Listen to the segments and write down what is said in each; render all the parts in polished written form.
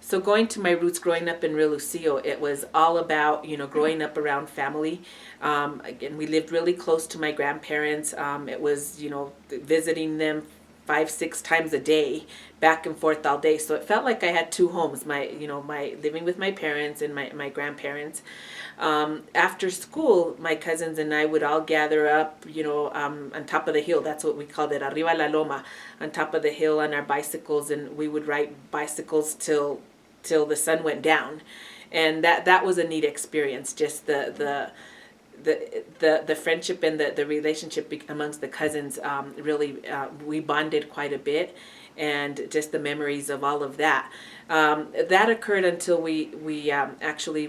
So going to my roots, growing up in Rio Lucio, it was all about, growing up around family. Again, we lived really close to my grandparents. It was, visiting them 5, 6 times a day, back and forth all day. So it felt like I had two homes, my living with my parents and my grandparents. After school, my cousins and I would all gather up, on top of the hill. That's what we called it, arriba la loma, on top of the hill on our bicycles, and we would ride bicycles till the sun went down, and that was a neat experience. Just the friendship and the relationship amongst the cousins, really, we bonded quite a bit, and just the memories of all of that. That occurred until we actually,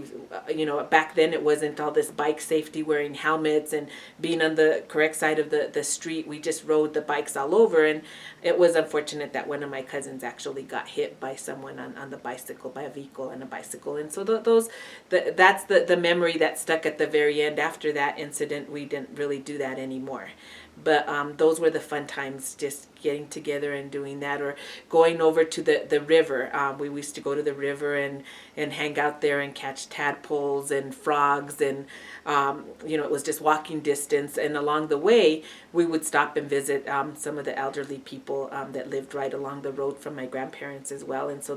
back then it wasn't all this bike safety, wearing helmets and being on the correct side of the street. We just rode the bikes all over, and it was unfortunate that one of my cousins actually got hit by someone on the bicycle, by a vehicle on a bicycle. And so that's the memory that stuck at the very end. After that incident, we didn't really do that anymore. But those were the fun times, just getting together and doing that, or going over to the river. We used to go to the river and hang out there and catch tadpoles and frogs, and it was just walking distance. And along the way, we would stop and visit some of the elderly people that lived right along the road from my grandparents as well. And so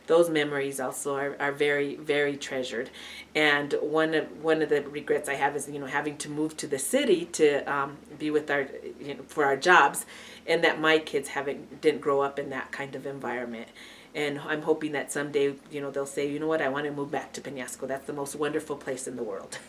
those memories also are very, very treasured. And one of the regrets I have is having to move to the city to be with our for our jobs, and that my kids didn't grow up in that kind of environment. And I'm hoping that someday they'll say, you know what, I want to move back to Peñasco. That's the most wonderful place in the world.